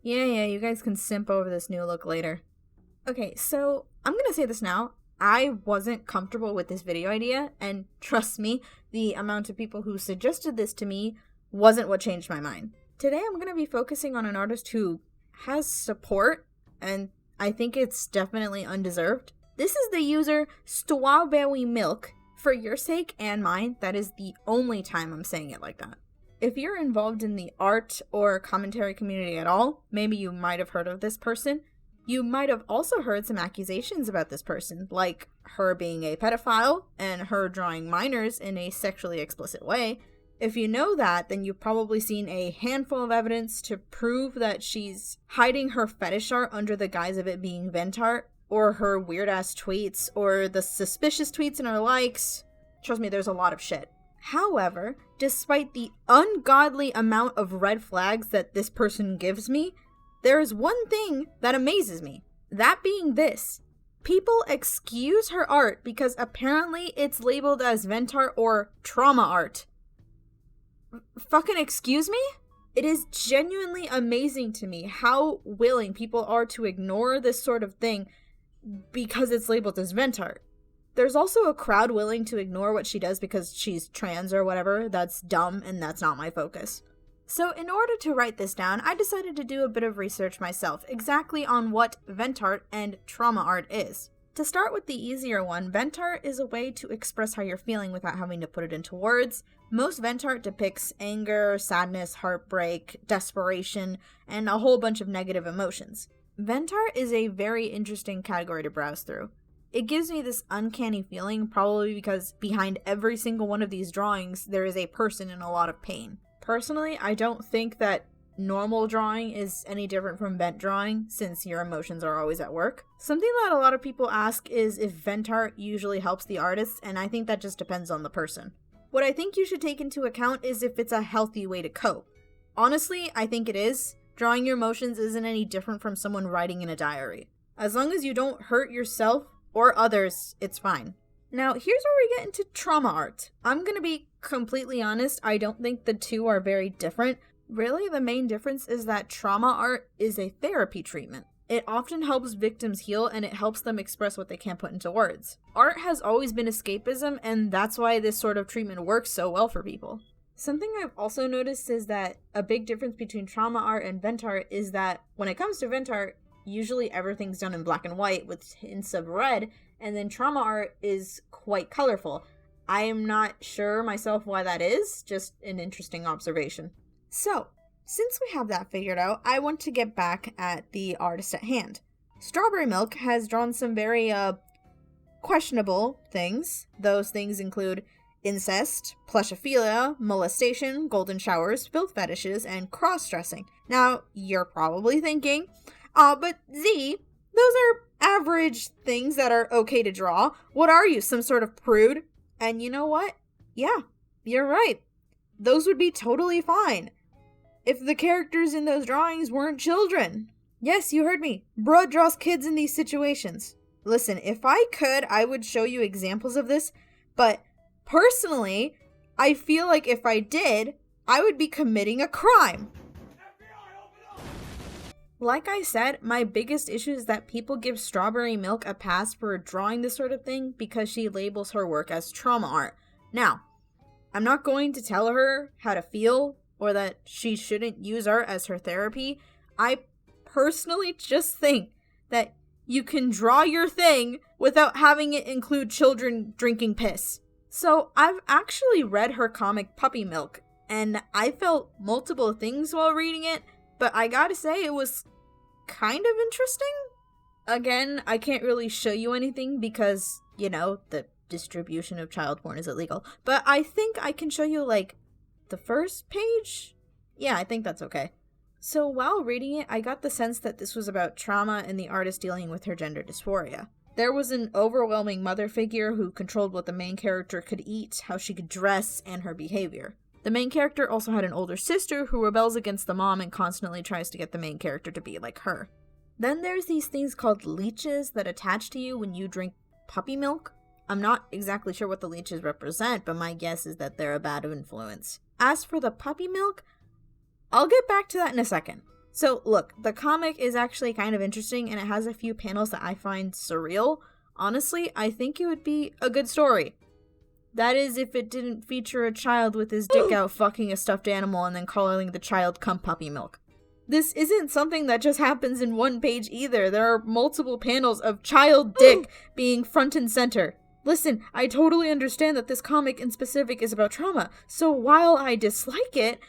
Yeah, you guys can simp over this new look later. Okay, so I'm gonna say this now. I wasn't comfortable with this video idea, and trust me, the amount of people who suggested this to me wasn't what changed my mind. Today I'm gonna be focusing on an artist who has support, and I think it's definitely undeserved. This is the user Stwawbwewymilk. For your sake and mine, that is the only time I'm saying it like that. If you're involved in the art or commentary community at all, maybe you might have heard of this person. You might have also heard some accusations about this person, like her being a pedophile and her drawing minors in a sexually explicit way. If you know that, then you've probably seen a handful of evidence to prove that she's hiding her fetish art under the guise of it being vent art, or her weird-ass tweets, or the suspicious tweets in her likes. Trust me, there's a lot of shit. However, despite the ungodly amount of red flags that this person gives me, there is one thing that amazes me. That being this. People excuse her art because apparently it's labeled as vent art or trauma art. Fucking excuse me? It is genuinely amazing to me how willing people are to ignore this sort of thing because it's labeled as vent art. There's also a crowd willing to ignore what she does because she's trans or whatever. That's dumb, and that's not my focus. So in order to write this down, I decided to do a bit of research myself, exactly on what vent art and trauma art is. To start with the easier one, vent art is a way to express how you're feeling without having to put it into words. Most vent art depicts anger, sadness, heartbreak, desperation, and a whole bunch of negative emotions. Vent art is a very interesting category to browse through. It gives me this uncanny feeling, probably because behind every single one of these drawings, there is a person in a lot of pain. Personally, I don't think that normal drawing is any different from vent drawing, since your emotions are always at work. Something that a lot of people ask is if vent art usually helps the artist, and I think that just depends on the person. What I think you should take into account is if it's a healthy way to cope. Honestly, I think it is. Drawing your emotions isn't any different from someone writing in a diary. As long as you don't hurt yourself or others, it's fine. Now, here's where we get into trauma art. I'm gonna be completely honest, I don't think the two are very different. Really, the main difference is that trauma art is a therapy treatment. It often helps victims heal, and it helps them express what they can't put into words. Art has always been escapism, and that's why this sort of treatment works so well for people. Something I've also noticed is that a big difference between trauma art and vent art is that when it comes to vent art, usually everything's done in black and white with hints of red, and then trauma art is quite colorful. I am not sure myself why that is, just an interesting observation. So, since we have that figured out, I want to get back at the artist at hand. Stwawbwewymilk has drawn some very, questionable things. Those things include incest, plushophilia, molestation, golden showers, filth fetishes, and cross-dressing. Now, you're probably thinking, but Z, those are average things that are okay to draw. What are you, some sort of prude? And you know what? Yeah, you're right. Those would be totally fine if the characters in those drawings weren't children. Yes, you heard me. Bruh draws kids in these situations. Listen, if I could, I would show you examples of this, but personally, I feel like if I did, I would be committing a crime. Like I said, my biggest issue is that people give Stwawbwewymilk a pass for drawing this sort of thing because she labels her work as trauma art. Now, I'm not going to tell her how to feel or that she shouldn't use art as her therapy. I personally just think that you can draw your thing without having it include children drinking piss. So I've actually read her comic Puppy Milk, and I felt multiple things while reading it, but I gotta say it was kind of interesting. Again, I can't really show you anything because, the distribution of child porn is illegal, but I think I can show you, the first page? Yeah, I think that's okay. So while reading it, I got the sense that this was about trauma and the artist dealing with her gender dysphoria. There was an overwhelming mother figure who controlled what the main character could eat, how she could dress, and her behavior. The main character also had an older sister who rebels against the mom and constantly tries to get the main character to be like her. Then there's these things called leeches that attach to you when you drink puppy milk. I'm not exactly sure what the leeches represent, but my guess is that they're a bad influence. As for the puppy milk, I'll get back to that in a second. So, look, the comic is actually kind of interesting, and it has a few panels that I find surreal. Honestly, I think it would be a good story. That is, if it didn't feature a child with his dick out fucking a stuffed animal and then calling the child cum puppy milk. This isn't something that just happens in one page either. There are multiple panels of child dick being front and center. Listen, I totally understand that this comic in specific is about trauma, so while I dislike it,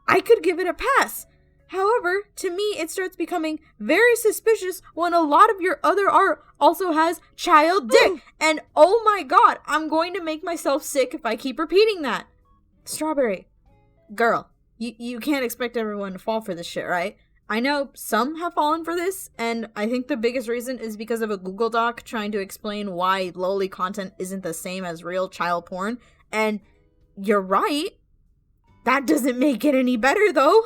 I could give it a pass. However, to me, it starts becoming very suspicious when a lot of your other art also has child dick. And oh my god, I'm going to make myself sick if I keep repeating that. Strawberry. Girl, you can't expect everyone to fall for this shit, right? I know some have fallen for this, and I think the biggest reason is because of a Google Doc trying to explain why lowly content isn't the same as real child porn. And you're right. That doesn't make it any better, though.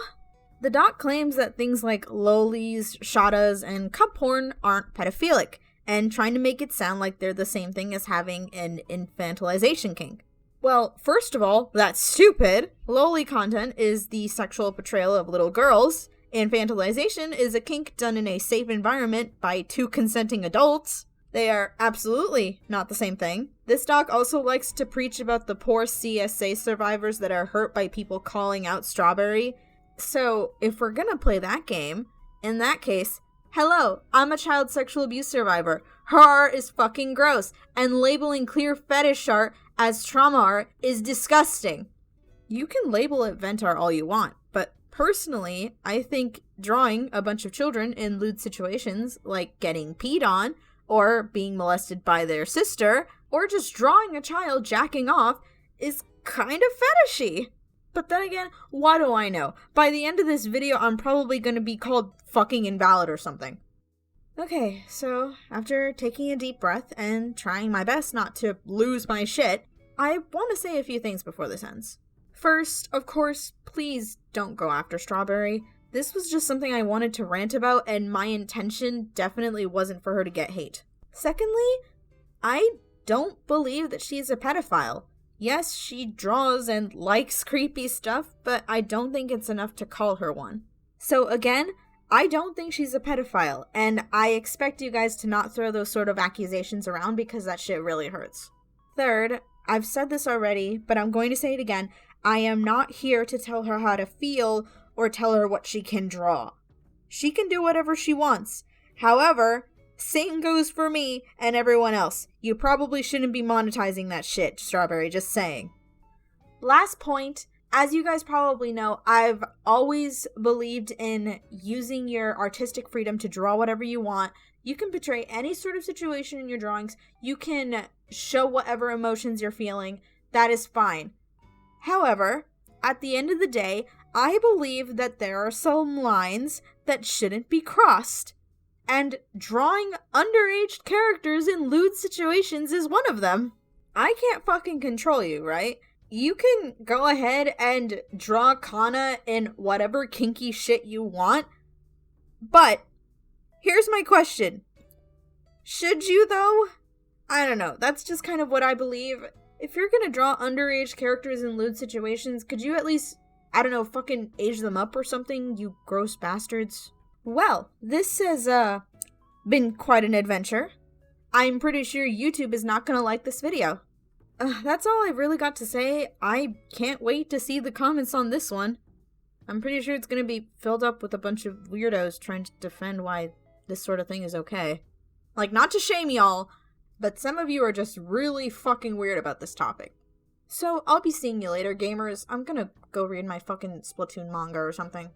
The doc claims that things like lowlies, shadas, and cup porn aren't pedophilic, and trying to make it sound like they're the same thing as having an infantilization kink. Well, first of all, that's stupid. Lowly content is the sexual portrayal of little girls. Infantilization is a kink done in a safe environment by two consenting adults. They are absolutely not the same thing. This doc also likes to preach about the poor CSA survivors that are hurt by people calling out Strawberry. So, if we're gonna play that game, in that case, hello, I'm a child sexual abuse survivor. Her art is fucking gross, and labeling clear fetish art as trauma art is disgusting. You can label it vent art all you want, but personally, I think drawing a bunch of children in lewd situations, like getting peed on, or being molested by their sister, or just drawing a child jacking off, is kind of fetishy. But then again, what do I know? By the end of this video, I'm probably going to be called fucking invalid or something. Okay, so after taking a deep breath and trying my best not to lose my shit, I want to say a few things before this ends. First, of course, please don't go after Strawberry. This was just something I wanted to rant about, and my intention definitely wasn't for her to get hate. Secondly, I don't believe that she's a pedophile. Yes, she draws and likes creepy stuff, but I don't think it's enough to call her one. So again, I don't think she's a pedophile, and I expect you guys to not throw those sort of accusations around because that shit really hurts. Third, I've said this already, but I'm going to say it again. I am not here to tell her how to feel or tell her what she can draw. She can do whatever she wants. However, same goes for me and everyone else. You probably shouldn't be monetizing that shit, Strawberry, just saying. Last point, as you guys probably know, I've always believed in using your artistic freedom to draw whatever you want. You can portray any sort of situation in your drawings. You can show whatever emotions you're feeling. That is fine. However, at the end of the day, I believe that there are some lines that shouldn't be crossed. And drawing underage characters in lewd situations is one of them. I can't fucking control you, right? You can go ahead and draw Kana in whatever kinky shit you want. But, here's my question. Should you, though? I don't know. That's just kind of what I believe. If you're gonna draw underage characters in lewd situations, could you at least, I don't know, fucking age them up or something, you gross bastards? Well, this has, been quite an adventure. I'm pretty sure YouTube is not gonna like this video. That's all I really got to say. I can't wait to see the comments on this one. I'm pretty sure it's gonna be filled up with a bunch of weirdos trying to defend why this sort of thing is okay. Like, not to shame y'all, but some of you are just really fucking weird about this topic. So, I'll be seeing you later, gamers. I'm gonna go read my fucking Splatoon manga or something.